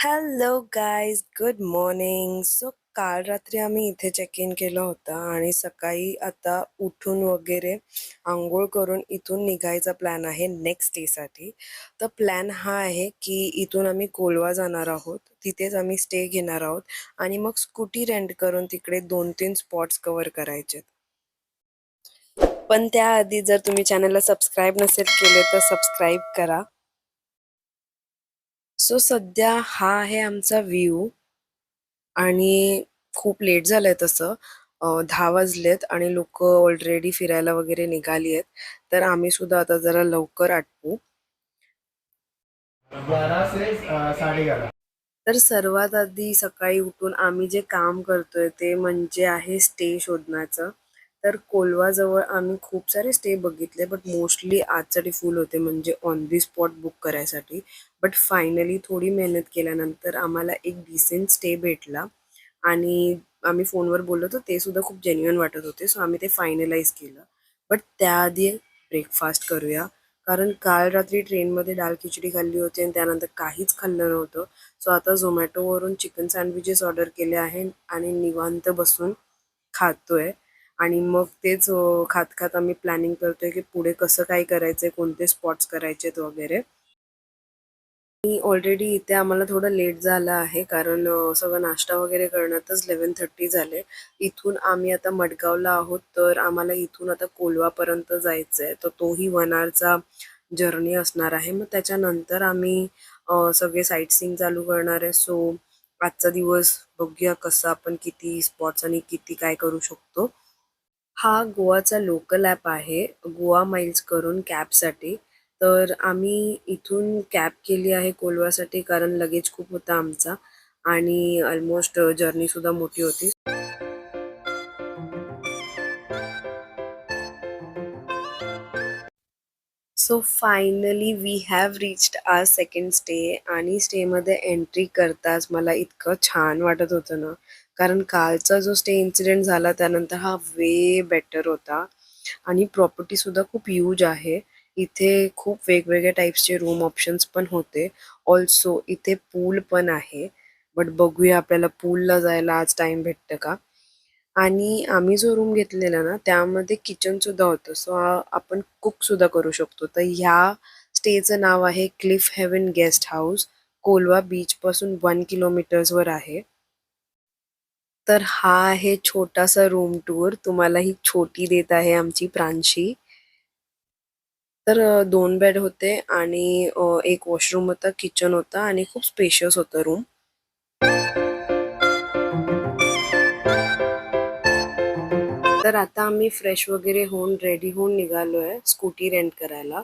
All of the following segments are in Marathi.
Hello guys, good morning. So काल रात्री आम्ही इथे चेक इन केलं होतं आणि सकाळी आता उठून वगैरे आंघोळ करून इथून निघायचा प्लॅन आहे नेक्स्ट डेसाठी. तर प्लॅन हा आहे की इथून आम्ही कोलवा जाणार आहोत, तिथेच आम्ही स्टे घेणार आहोत आणि मग स्कूटी रेंट करून तिकडे 2-3 स्पॉट्स कव्हर करायचे. पण त्याआधी जर तुम्ही चॅनलला सबस्क्राईब नसेल केले तर सबस्क्राईब करा. सो सध्या हा आहे आमचा व्ह्यू आणि खूप लेट झालंय तसं. 10 वाजलेत आणि लोक ऑलरेडी फिरायला वगैरे निघाली आहेत. तर आम्ही सुद्धा आता जरा लवकर आटपू. 11 से 11:30. तर सर्वात आधी सकाळी उठून आम्ही जे काम करतोय ते म्हणजे आहे स्टे शोधण्याचं. तर कोलवाजवळ आम्ही खूप सारे स्टे बघितले, बट मोस्टली आजसाठी फुल होते, म्हणजे ऑन दी स्पॉट बुक करायसाठी. बट फायनली थोडी मेहनत केल्यानंतर आम्हाला एक डिसेंट स्टे भेटला आणि आम्ही फोनवर बोललो होतो, ते सुद्धा खूप जेन्युइन वाटत होते. सो आम्ही ते फायनलाइज केलं. बट त्याआधी ब्रेकफास्ट करूया, कारण काल रात्री ट्रेनमध्ये दाल खिचडी खाल्ली होती आणि त्यानंतर काहीच खाल्लं नव्हतं. सो आता झोमॅटोवरून चिकन सँडविचेस ऑर्डर केले आहे आणि निवांत बसून खातोय. आणि मग तेच खात खात आम्ही प्लॅनिंग करतोय की पुढे कसं काय करायचंय, कोणते स्पॉट्स करायचेत वगैरे. मी ऑलरेडी इथे आम्हाला थोडं लेट झालं आहे, कारण सगळं नाश्ता वगैरे करण्यातच 11:30 झाले. इथून आम्ही आता मडगावला आहोत, तर आम्हाला इथून आता कोलवापर्यंत जायचं आहे. तर तोही 1 आवरचा जर्नी असणार आहे. मग त्याच्यानंतर आम्ही सगळे साईटसीइंग चालू करणार आहे. सो आजचा दिवस बघूया कसं आपण किती स्पॉट्स आणि किती काय करू शकतो. हा गोवाचा लोकल ॲप आहे, गोवा माइल्स करून कॅबसाठी. तर आम्ही इथून कॅब केली आहे कोलवासाठी, कारण लगेज खूप होता आमचा आणि ऑलमोस्ट जर्नीसुद्धा मोठी होती. So finally we have reached our second stay आणि स्टेमध्ये एंट्री करताच मला इतकं छान वाटत होतं ना, कारण कालचा जो स्टे इन्सिडेंट झाला त्यानंतर हा वे बेटर होता आणि प्रॉपर्टीसुद्धा खूप ह्यूज आहे. इथे खूप वेगवेगळ्या टाईप्सचे रूम ऑप्शन्स पण होते. ऑल्सो इथे पूल पण आहे. बट बघूया आपल्याला पूलला जायला आज टाईम भेटतं का? आणि आम्ही जो रूम घेतलेला ना त्यामध्ये किचनसुद्धा होतं. सो आपण कुकसुद्धा करू शकतो. तर ह्या स्टेचं नाव आहे Cliff Haven guest house. Colva बीचपासून 1 किलोमीटर्सवर आहे. तर हा आहे छोटासा रूम टूर. तुम्हाला ही छोटी देत आहे आमची प्रांशी. तर 2 बेड होते आणि एक वॉशरूम होता, किचन होता आणि खूप स्पेशियस होतं रूम. तर आता आम्ही फ्रेश वगैरे होऊन रेडी होऊन निघालो आहे स्कूटी रेंट करायला.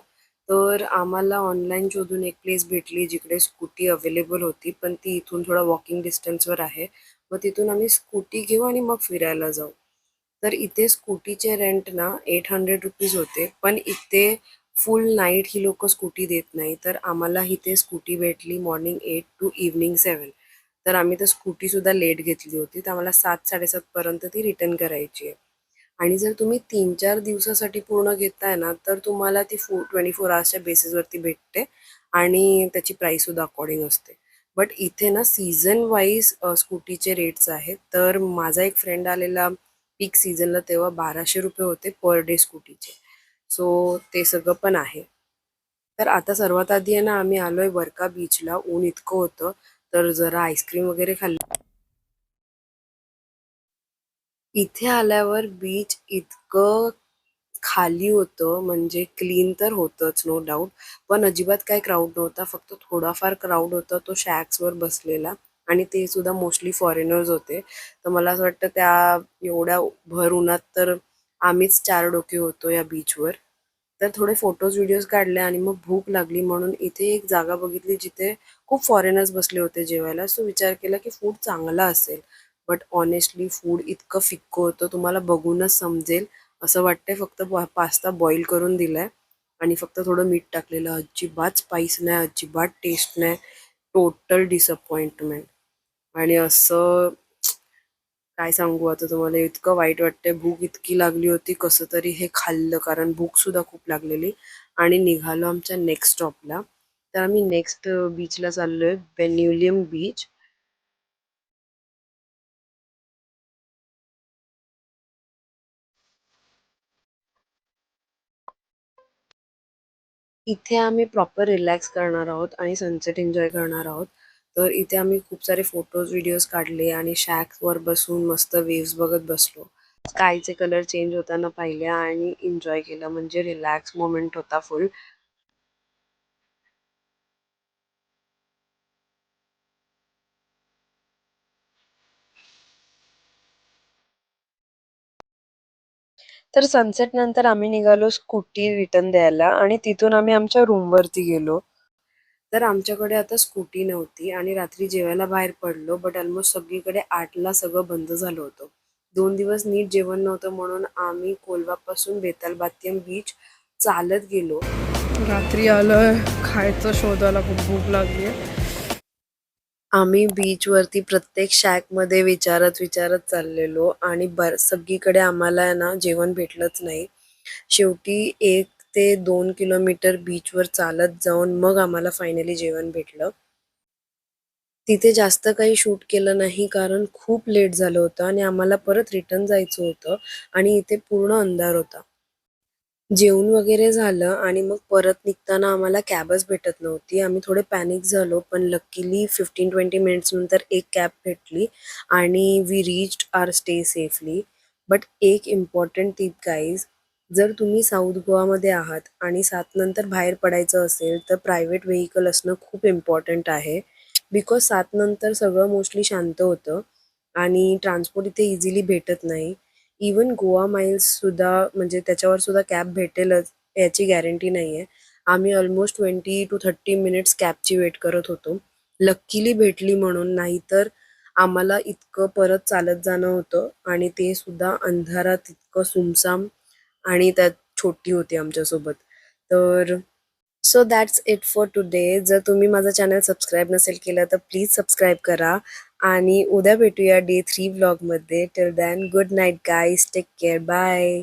तर आम्हाला ऑनलाईन शोधून एक प्लेस भेटली जिकडे स्कूटी अवेलेबल होती, पण ती इथून थोडा वॉकिंग डिस्टन्सवर आहे. मग तिथून आम्ही स्कूटी घेऊ आणि मग फिरायला जाऊ. तर इथे स्कूटीचे रेंट ना ₹800 होते, पण इथे फुल नाईट ही लोकं स्कूटी देत नाही. तर आम्हाला इथे स्कूटी भेटली मॉर्निंग 8 टू इव्हनिंग 7. तर आम्ही तर स्कूटीसुद्धा लेट घेतली होती, तर आम्हाला 7-7:30 पर्यंत ती रिटर्न करायची आहे. आणि जर तुम्ही 3-4 दिवसासाठी पूर्ण घेताय ना, तर तुम्हाला ती 24 आवर्सच्या बेसिसवरती भेटते आणि त्याची प्राईससुद्धा अकॉर्डिंग असते. बट इथे ना सीझन वाईज स्कूटीचे रेट्स आहेत. तर माझा एक फ्रेंड आलेला पीक सीझनला, तेव्हा ₹1200 होते पर डे स्कूटीचे. सो ते सगळं पण आहे. तर आता सर्वात आधी आहे ना, आम्ही आलोय वर्का बीचला. ऊन इतकं होतं, तर जरा आईस्क्रीम वगैरे खाल्ली. इथे आल्यावर बीच इतकं खाली होतं, म्हणजे क्लीन तर होतंच नो डाऊट, पण अजिबात काही क्राऊड नव्हता. फक्त थोडाफार क्राऊड होता तो शॅक्सवर बसलेला आणि ते सुद्धा मोस्टली फॉरेनर्स होते. तर मला असं वाटतं त्या एवढ्या भर उन्हात तर आम्हीच 4 डोके होतो या बीचवर. तर थोडे फोटोज व्हिडिओज काढले आणि मग भूक लागली म्हणून इथे एक जागा बघितली जिथे खूप फॉरेनर्स बसले होते जेवायला. सो विचार केला की फूड चांगला असेल. बट ऑनेस्टली फूड इतकं फिक्कं होतं, तुम्हाला बघूनच समजेल. असं वाटतंय फक्त पास्ता बॉईल करून दिलाय आणि फक्त थोडं मीठ टाकलेलं. अजिबात स्पाइस नाही, अजिबात टेस्ट नाही. Total disappointment. आणि असं काय सांगू आता तुम्हाला, इतकं वाईट वाटतंय. भूक इतकी लागली होती, कसं तरी हे खाल्लं, कारण भूक सुद्धा खूप लागलेली. आणि निघालो आमच्या नेक्स्ट स्टॉपला. तर आम्ही नेक्स्ट बीचला चाललोय, बेन्युलियम बीच. इथे आम्ही प्रॉपर रिलॅक्स करणार आहोत आणि सनसेट एन्जॉय करणार आहोत. तर इथे आम्ही खूप सारे फोटोज व्हिडिओज काढले आणि शॅक्सवर बसून मस्त वेव्स बघत बसलो. स्कायचे कलर चेंज होताना पाहिले आणि एन्जॉय केलं. म्हणजे रिलॅक्स मोमेंट होता फुल. तर सनसेट नंतर आम्ही निघालो स्कूटी रिटर्न द्यायला आणि तिथून आम्ही आमच्या रूमवरती गेलो. तर आमच्याकडे आता स्कूटी नव्हती आणि रात्री जेवायला बाहेर पडलो, बट ऑलमोस्ट सगळीकडे 8ला सगळं बंद झालं होतं. 2 दिवस नीट जेवण नव्हतं म्हणून आम्ही कोलवापासून बेतालबातीम बीच चालत गेलो. रात्री आलोय, खायचं शोधायला खूप भूक लागली आहे. आम्ही बीचवरती प्रत्येक शॅकमध्ये विचारत विचारत चाललेलो आणि सगळीकडे आम्हाला आहे ना जेवण भेटलंच नाही. शेवटी 1 ते 2 किलोमीटर बीचवर चालत जाऊन मग आम्हाला फायनली जेवण भेटलं. तिथे जास्त काही शूट केलं नाही कारण खूप लेट झालं होतं आणि आम्हाला परत रिटर्न जायचं होतं आणि इथे पूर्ण अंधार होता. जेवण वगैरे झालं आणि मग परत निघताना आम्हाला कॅबच भेटत नव्हती. आम्ही थोडे पॅनिक झालो, पण लकीली 15-20 मिनिट्स नंतर एक कॅब भेटली आणि we reached our stay safely. But एक इम्पॉर्टंट टिप गाईज, जर तुम्ही साऊथ गोवामध्ये आहात आणि 7 नंतर बाहेर पडायचं असेल तर प्रायव्हेट व्हेइकल असणं खूप इम्पॉर्टंट आहे. बिकॉज 7 नंतर सगळं मोस्टली शांत होतं आणि ट्रान्सपोर्ट इथे इझिली भेटत नाही. इवन गोवा माईल्ससुद्धा म्हणजे त्याच्यावर सुद्धा कॅब भेटेलच याची गॅरंटी नाही आहे. आम्ही ऑलमोस्ट 20 to 30 मिनिट्स कॅबची वेट करत होतो. लकीली भेटली म्हणून, नाहीतर आम्हाला इतकं परत चालत जाणं होतं आणि ते सुद्धा अंधारात इतकं सुमसाम आणि त्यात छोटी होती आमच्यासोबत. तर so that's it for today. जर तुम्ही माझं चॅनल सबस्क्राईब नसेल केलं तर प्लीज सबस्क्राईब करा आणि उद्या भेटूया डे 3 व्लॉगमध्ये. Till then good night guys, take care, bye.